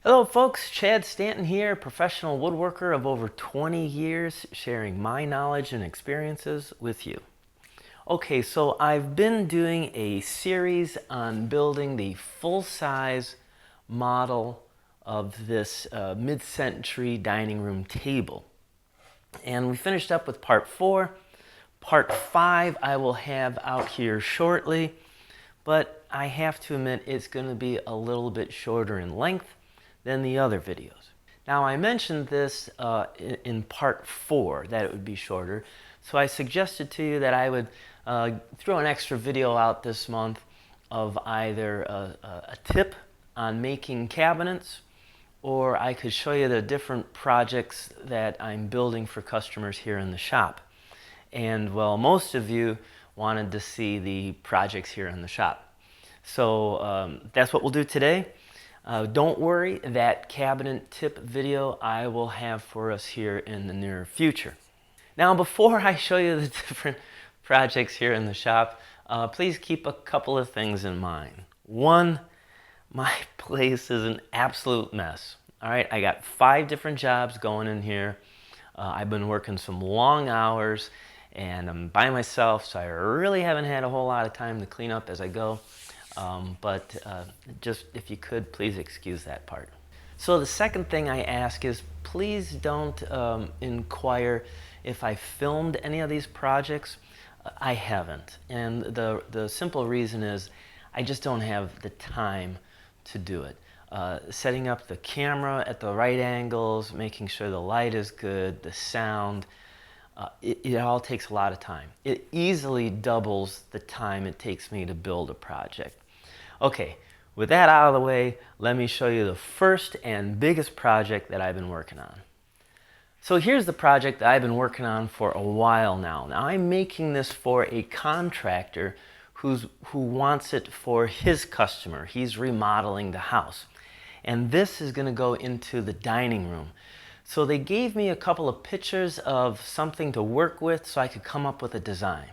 Hello folks, Chad Stanton here, professional woodworker of over 20 years, sharing my knowledge and experiences with you. Okay, so I've been doing a series on building the full-size model of this mid-century dining room table. And we finished up with part 4. Part 5 I will have out here shortly, but I have to admit it's going to be a little bit shorter in length than the other videos. Now I mentioned this in part 4 that it would be shorter, so I suggested to you that I would throw an extra video out this month of either a tip on making cabinets, or I could show you the different projects that I'm building for customers here in the shop. And well, most of you wanted to see the projects here in the shop. So that's what we'll do today. Don't worry, that cabinet tip video I will have for us here in the near future. Now, before I show you the different projects here in the shop, please keep a couple of things in mind. One, my place is an absolute mess. All right, I got 5 different jobs going in here. I've been working some long hours and I'm by myself, so I really haven't had a whole lot of time to clean up as I go. But just if you could, please excuse that part. So the second thing I ask is please don't inquire if I filmed any of these projects. I haven't. And the simple reason is I just don't have the time to do it. Setting up the camera at the right angles, making sure the light is good, the sound, it all takes a lot of time. It easily doubles the time it takes me to build a project. Okay, with that out of the way, let me show you the first and biggest project that I've been working on. So here's the project that I've been working on for a while now. Now I'm making this for a contractor who wants it for his customer. He's remodeling the house. And this is going to go into the dining room. So they gave me a couple of pictures of something to work with so I could come up with a design.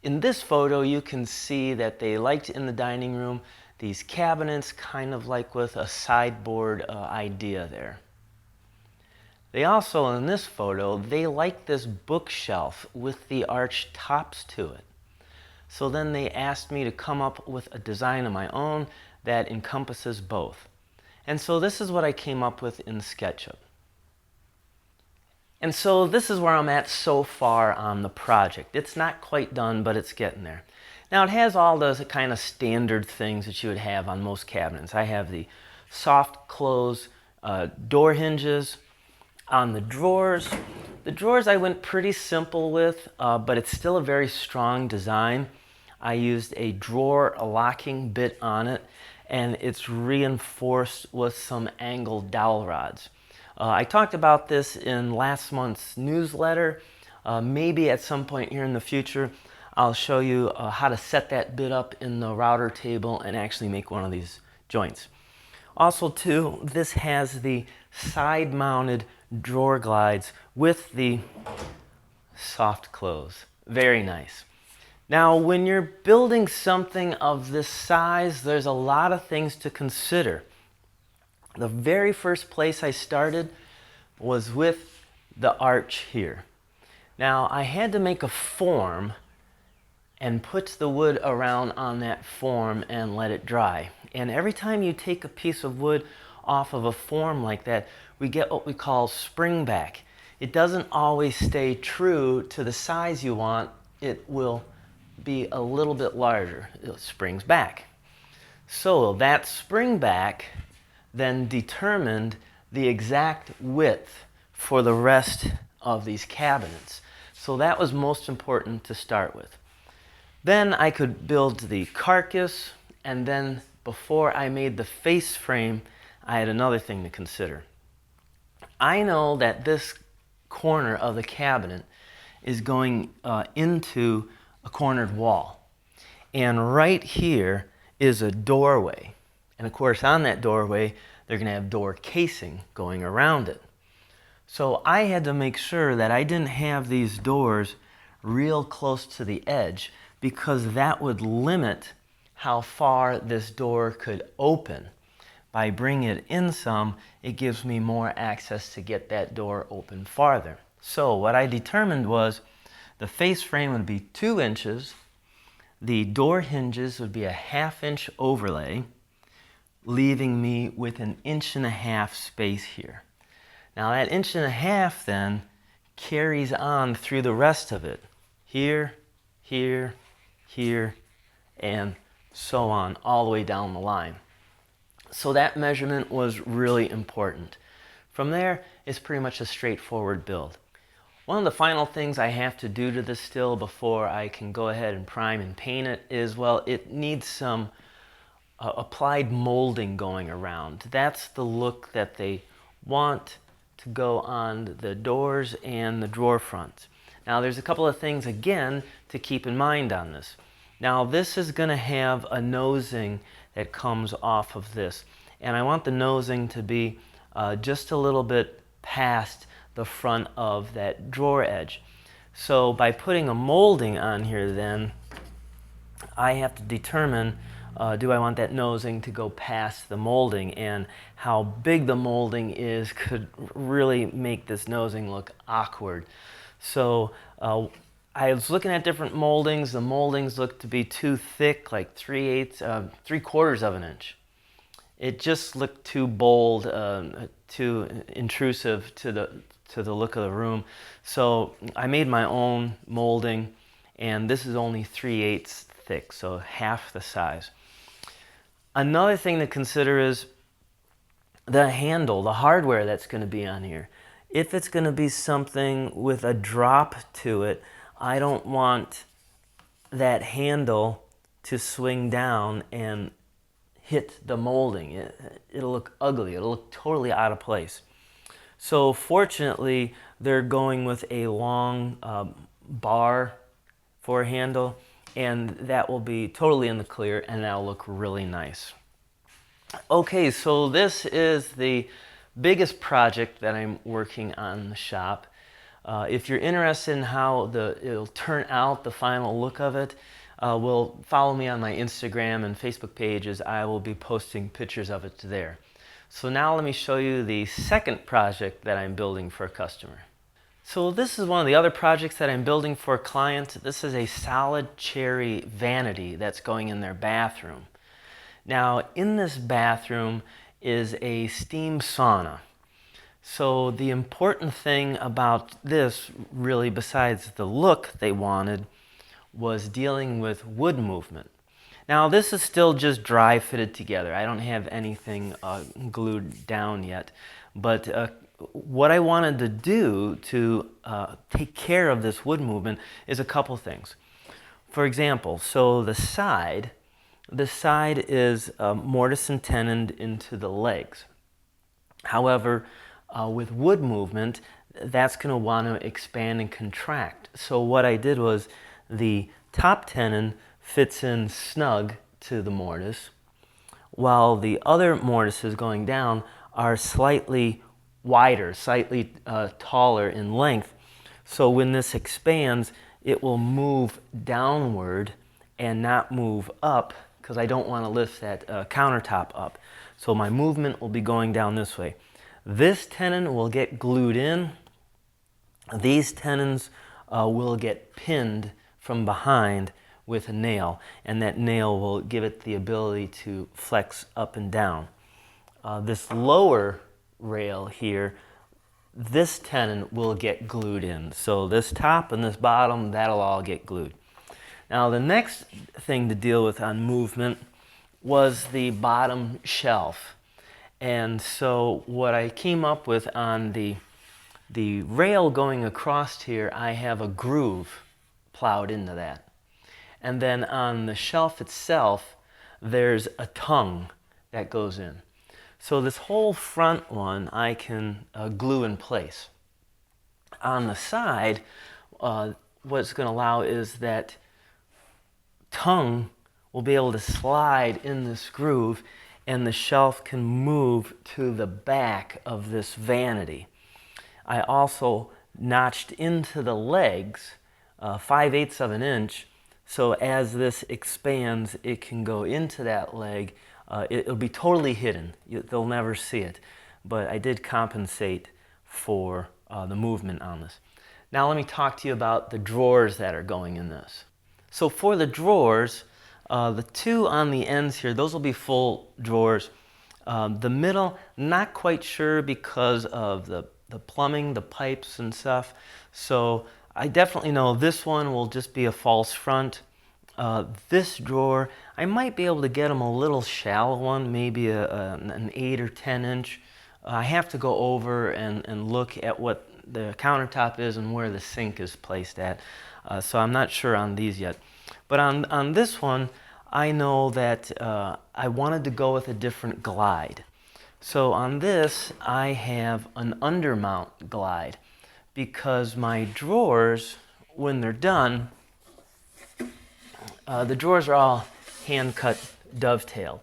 In this photo, you can see that they liked in the dining room these cabinets, kind of like with a sideboard idea there. They also, in this photo, they liked this bookshelf with the arched tops to it. So then they asked me to come up with a design of my own that encompasses both. And so this is what I came up with in SketchUp. And so this is where I'm at so far on the project. It's not quite done, but it's getting there. Now it has all those kind of standard things that you would have on most cabinets. I have the soft close door hinges. On the drawers I went pretty simple with, but it's still a very strong design. I used a drawer locking bit on it, and it's reinforced with some angled dowel rods. I talked about this in last month's newsletter. Maybe at some point here in the future, I'll show you how to set that bit up in the router table and actually make one of these joints. Also too, this has the side-mounted drawer glides with the soft close. Very nice. Now, when you're building something of this size, there's a lot of things to consider. The very first place I started was with the arch here. Now I had to make a form and put the wood around on that form and let it dry. And every time you take a piece of wood off of a form like that, we get what we call spring back. It doesn't always stay true to the size you want. It will be a little bit larger. It springs back. So that spring back then determined the exact width for the rest of these cabinets. So that was most important to start with. Then I could build the carcass, and then before I made the face frame, I had another thing to consider. I know that this corner of the cabinet is going into a cornered wall. And right here is a doorway. And of course, on that doorway, they're going to have door casing going around it. So I had to make sure that I didn't have these doors real close to the edge, because that would limit how far this door could open. by bringing it in some, it gives me more access to get that door open farther. So what I determined was the face frame would be 2 inches, the door hinges would be a 1/2 inch overlay, leaving me with 1.5 inches space here. Now that 1.5 inches then carries on through the rest of it. Here, here, here, and so on, all the way down the line. So that measurement was really important. From there, it's pretty much a straightforward build. One of the final things I have to do to this still before I can go ahead and prime and paint it is, well, it needs some applied molding going around. That's the look that they want to go on the doors and the drawer fronts. Now there's a couple of things again to keep in mind on this. Now this is going to have a nosing that comes off of this, and I want the nosing to be just a little bit past the front of that drawer edge. So by putting a molding on here then, I have to determine do I want that nosing to go past the molding, and how big the molding is could really make this nosing look awkward. So I was looking at different moldings. The moldings looked to be too thick, like 3/4 of an inch. It just looked too bold, too intrusive to the look of the room. So I made my own molding, and this is only 3/8 thick, so half the size. Another thing to consider is the handle, the hardware that's going to be on here. If it's going to be something with a drop to it, I don't want that handle to swing down and hit the molding. It'll look ugly. It'll look totally out of place. So fortunately, they're going with a long bar for a handle, and that will be totally in the clear, and that'll look really nice. Okay, so this is the biggest project that I'm working on in the shop. If you're interested in how it'll turn out, the final look of it, follow me on my Instagram and Facebook pages. I will be posting pictures of it there. So now let me show you the second project that I'm building for a customer. So this is one of the other projects that I'm building for a client. This is a solid cherry vanity that's going in their bathroom. Now in this bathroom is a steam sauna. So the important thing about this, really, besides the look they wanted, was dealing with wood movement. Now this is still just dry fitted together. I don't have anything glued down yet, but what I wanted to do to take care of this wood movement is a couple things. For example, so the side is mortise and tenoned into the legs. However, with wood movement, that's going to want to expand and contract. So what I did was the top tenon fits in snug to the mortise, while the other mortises going down are slightly wider, slightly taller in length. So when this expands, it will move downward and not move up, because I don't want to lift that countertop up. So my movement will be going down this way. This tenon will get glued in. These tenons will get pinned from behind with a nail, and that nail will give it the ability to flex up and down. This lower rail here, this tenon will get glued in. So this top and this bottom, that'll all get glued. Now the next thing to deal with on movement was the bottom shelf. And so what I came up with on the rail going across here, I have a groove plowed into that. And then on the shelf itself, there's a tongue that goes in. So this whole front one I can glue in place. On the side, what's going to allow is that tongue will be able to slide in this groove, and the shelf can move to the back of this vanity. I also notched into the legs 5/8 of an inch, so as this expands, it can go into that leg It'll be totally hidden. They'll never see it. But I did compensate for the movement on this. Now let me talk to you about the drawers that are going in this. So for the drawers, the two on the ends here, those will be full drawers. The middle, not quite sure because of the plumbing, the pipes and stuff. So I definitely know this one will just be a false front. This drawer, I might be able to get them a little shallow one, maybe an 8 or 10 inch. I have to go over and look at what the countertop is and where the sink is placed at. So I'm not sure on these yet. But on this one, I know that I wanted to go with a different glide. So on this, I have an undermount glide because my drawers, when they're done, the drawers are all hand-cut dovetailed.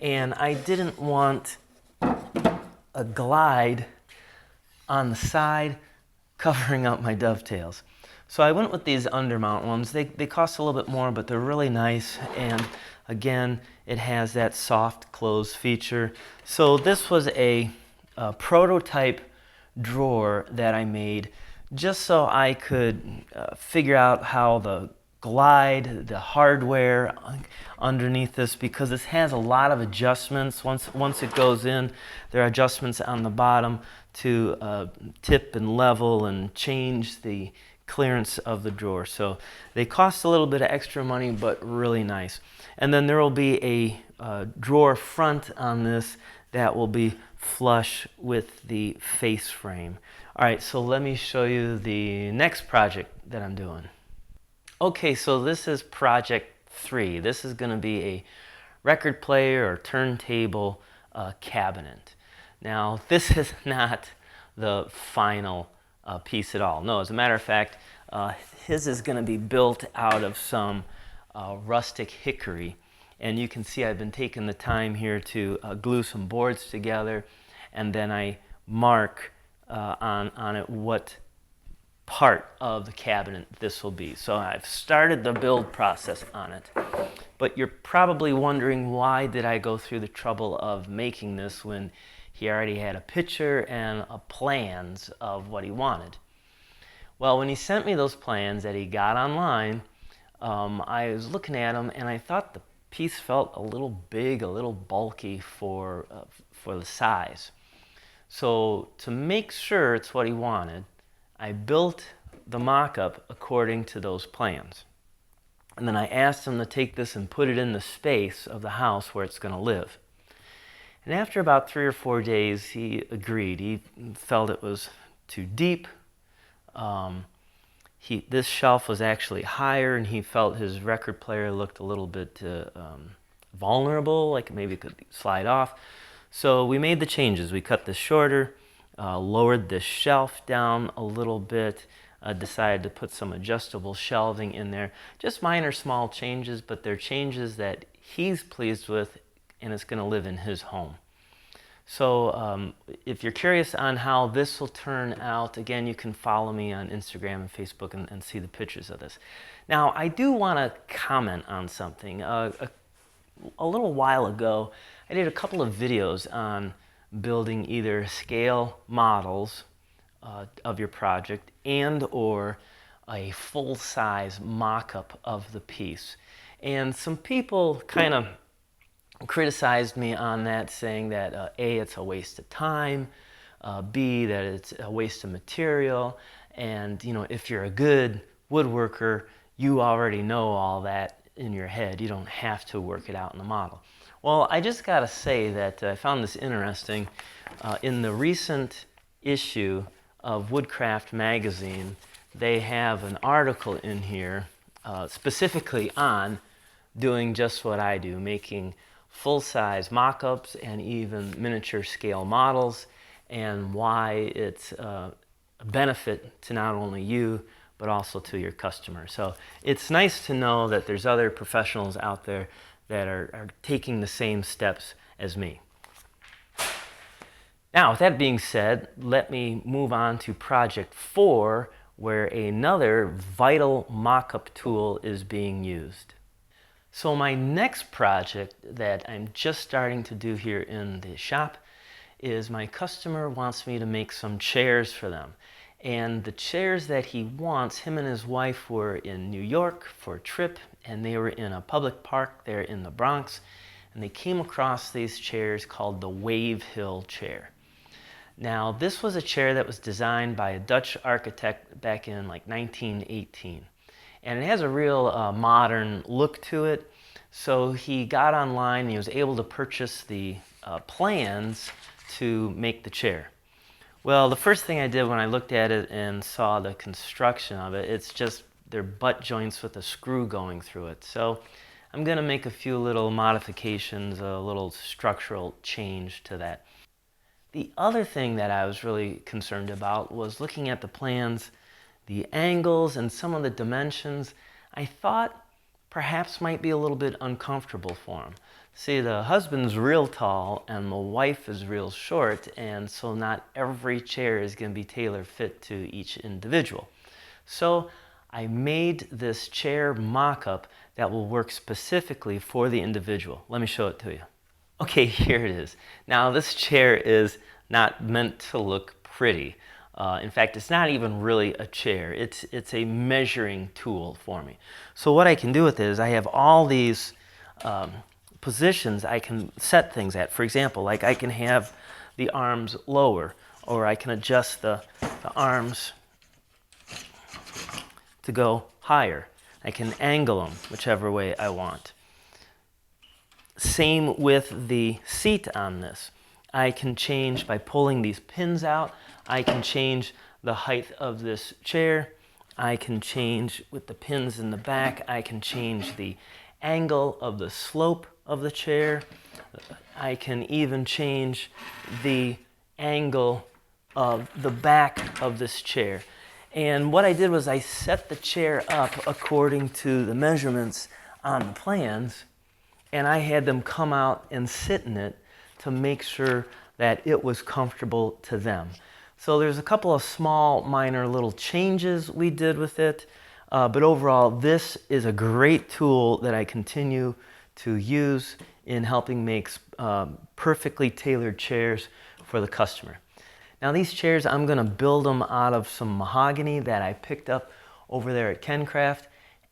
And I didn't want a glide on the side covering up my dovetails. So I went with these undermount ones. They cost a little bit more, but they're really nice. And again, it has that soft close feature. So this was a prototype drawer that I made just so I could figure out how the glide, the hardware underneath this, because this has a lot of adjustments. Once it goes in, there are adjustments on the bottom to tip and level and change the clearance of the drawer. So they cost a little bit of extra money, but really nice. And then there will be a drawer front on this that will be flush with the face frame. All right, so let me show you the next project that I'm doing. Okay, so this is project 3. This is going to be a record player or turntable cabinet. Now, this is not the final piece at all. No, as a matter of fact, his is going to be built out of some rustic hickory. And you can see I've been taking the time here to glue some boards together, and then I mark on it what part of the cabinet this will be. So I've started the build process on it. But you're probably wondering, why did I go through the trouble of making this when he already had a picture and plans of what he wanted? Well, when he sent me those plans that he got online, I was looking at them and I thought the piece felt a little big, a little bulky for the size. So to make sure it's what he wanted, I built the mock-up according to those plans. And then I asked him to take this and put it in the space of the house where it's going to live. And after about 3 or 4 days, he agreed. He felt it was too deep. This shelf was actually higher, and he felt his record player looked a little bit vulnerable, like maybe it could slide off. So we made the changes. We cut this shorter, lowered this shelf down a little bit, decided to put some adjustable shelving in there. Just minor small changes, but they're changes that he's pleased with, and it's going to live in his home. So if you're curious on how this will turn out, again, you can follow me on Instagram and Facebook and see the pictures of this. Now, I do want to comment on something. A little while ago, I did a couple of videos on building either scale models of your project and or a full-size mock-up of the piece. And some people kind of criticized me on that, saying that A, it's a waste of time, B, that it's a waste of material, and if you're a good woodworker, you already know all that in your head. You don't have to work it out in the model. Well, I just got to say that I found this interesting. In the recent issue of Woodcraft magazine, they have an article in here specifically on doing just what I do, making full-size mock-ups and even miniature scale models, and why it's a benefit to not only you but also to your customer. So it's nice to know that there's other professionals out there that are taking the same steps as me. Now, with that being said, let me move on to project 4, where another vital mock-up tool is being used. So my next project that I'm just starting to do here in the shop is my customer wants me to make some chairs for them. And the chairs that he wants, him and his wife were in New York for a trip, and they were in a public park there in the Bronx, and they came across these chairs called the Wave Hill chair. Now, this was a chair that was designed by a Dutch architect back in like 1918. And it has a real modern look to it. So he got online and he was able to purchase the plans to make the chair. Well, the first thing I did when I looked at it and saw the construction of it, it's just they're butt joints with a screw going through it. So I'm going to make a few little modifications, a little structural change to that. The other thing that I was really concerned about was looking at the plans, the angles and some of the dimensions. I thought perhaps might be a little bit uncomfortable for him. See, the husband's real tall and the wife is real short, and so not every chair is going to be tailor fit to each individual. So I made this chair mock-up that will work specifically for the individual. Let me show it to you. Okay, here it is. Now this chair is not meant to look pretty. In fact, it's not even really a chair. It's a measuring tool for me. So what I can do with it is I have all these positions I can set things at. For example, like I can have the arms lower, or I can adjust the arms to go higher. I can angle them whichever way I want. Same with the seat on this. I can change by pulling these pins out. I can change the height of this chair. I can change with the pins in the back. I can change the angle of the slope of the chair. I can even change the angle of the back of this chair. And what I did was I set the chair up according to the measurements on the plans, and I had them come out and sit in it to make sure that it was comfortable to them. So there's a couple of small, minor little changes we did with it, but overall, this is a great tool that I continue to use in helping make perfectly tailored chairs for the customer. Now these chairs, I'm going to build them out of some mahogany that I picked up over there at KenCraft.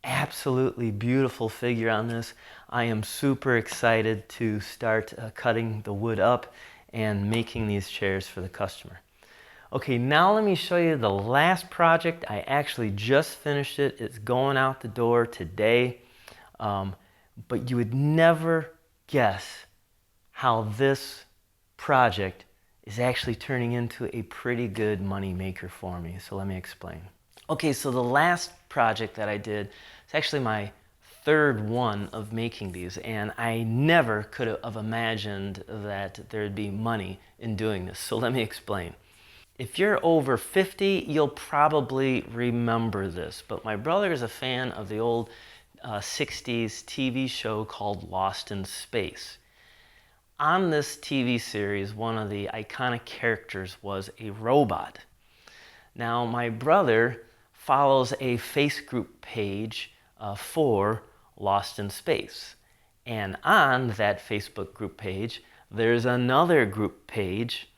Absolutely beautiful figure on this. I am super excited to start cutting the wood up and making these chairs for the customer. Okay, now let me show you the last project. I actually just finished it. It's going out the door today. But you would never guess how this project is actually turning into a pretty good money maker for me. So let me explain. Okay, so the last project that I did, it's actually my third one of making these, and I never could have imagined that there'd be money in doing this. So let me explain. If you're over 50, you'll probably remember this, but my brother is a fan of the old 60s TV show called Lost in Space. On this TV series, one of the iconic characters was a robot. Now, my brother follows a Facebook page for Lost in Space. And on that Facebook group page, there's another group page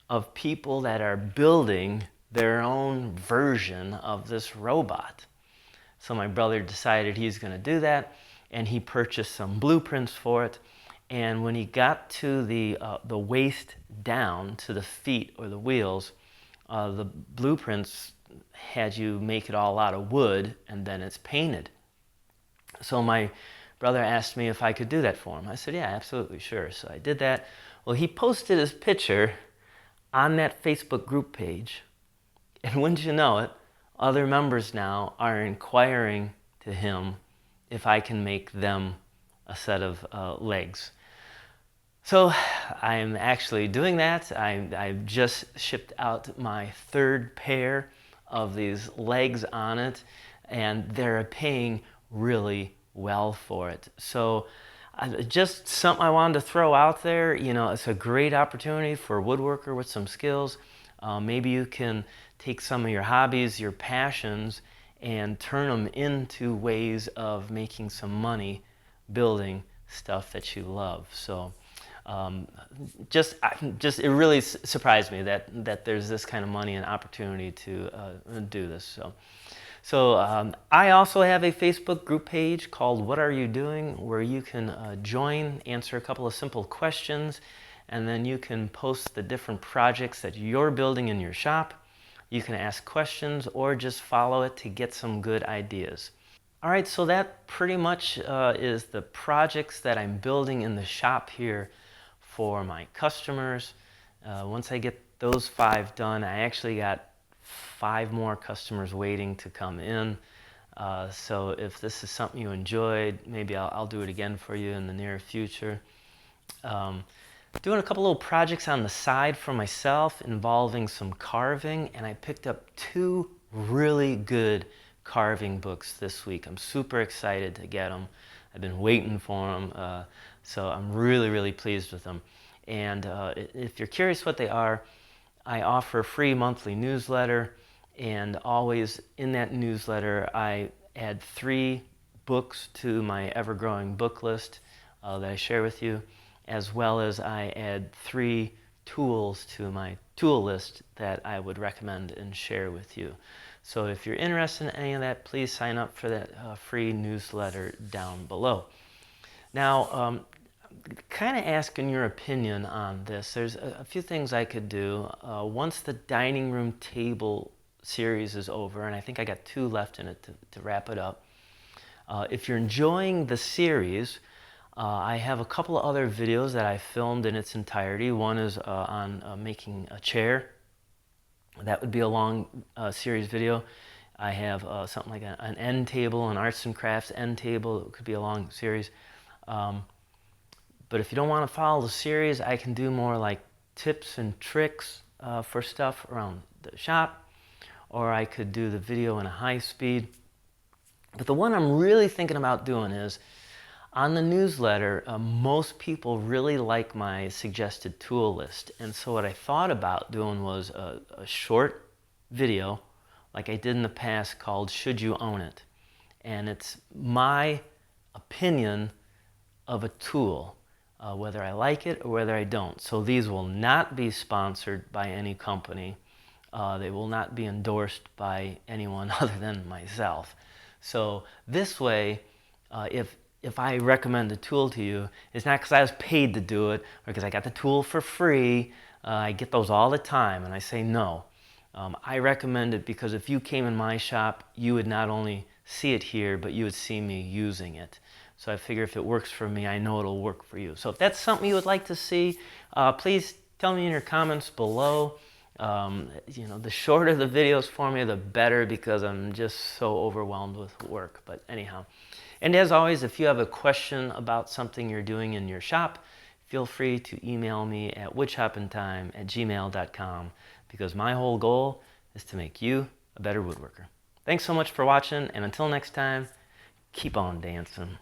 of people that are building their own version of this robot. So my brother decided he's going to do that, and he purchased some blueprints for it. And when he got to the waist down to the feet or the wheels, the blueprints had you make it all out of wood, and then it's painted. So my brother asked me if I could do that for him. I said, yeah, absolutely, sure. So I did that. Well, he posted his picture on that Facebook group page, and wouldn't you know it, other members now are inquiring to him if I can make them a set of legs. So I'm actually doing that. I've just shipped out my third pair of these legs on it, and they're paying really well for it. So just something I wanted to throw out there. You know, it's a great opportunity for a woodworker with some skills. Maybe you can take some of your hobbies, your passions, and turn them into ways of making some money building stuff that you love. So just it really surprised me that there's this kind of money and opportunity to do this. So I also have a Facebook group page called What Are You Doing, where you can join, answer a couple of simple questions, and then you can post the different projects that you're building in your shop. You can ask questions or just follow it to get some good ideas. All right, so that pretty much is the projects that I'm building in the shop here for my customers. Once I get those 5 done, I actually got 5 more customers waiting to come in. So if this is something you enjoyed, maybe I'll do it again for you in the near future. Doing a couple little projects on the side for myself involving some carving, and I picked up 2 really good carving books this week. I'm super excited to get them. I've been waiting for them, so I'm really pleased with them. And if you're curious what they are, I offer a free monthly newsletter, and always in that newsletter I add 3 books to my ever-growing book list that I share with you, as well as I add 3 tools to my tool list that I would recommend and share with you. So if you're interested in any of that, please sign up for that free newsletter down below. Now, kind of asking your opinion on this. There's a few things I could do. Once the dining room table series is over, and I think I got 2 left in it to wrap it up. If you're enjoying the series, I have a couple of other videos that I filmed in its entirety. One is on making a chair. That would be a long series video. I have something like an end table, an arts and crafts end table. It could be a long series. But if you don't want to follow the series, I can do more like tips and tricks for stuff around the shop, or I could do the video in a high speed. But the one I'm really thinking about doing is on the newsletter. Most people really like my suggested tool list, and so what I thought about doing was a short video like I did in the past called Should You Own It? And it's my opinion of a tool, whether I like it or whether I don't. So these will not be sponsored by any company. They will not be endorsed by anyone other than myself. So this way, if I recommend a tool to you, it's not because I was paid to do it or because I got the tool for free. I get those all the time, and I say no. I recommend it because if you came in my shop, you would not only see it here, but you would see me using it. So I figure if it works for me, I know it'll work for you. So if that's something you would like to see, please tell me in your comments below. The shorter the videos for me, the better, because I'm just so overwhelmed with work. But anyhow, and as always, if you have a question about something you're doing in your shop, feel free to email me at woodshopintime@gmail.com, because my whole goal is to make you a better woodworker. Thanks so much for watching, and until next time, keep on dancing.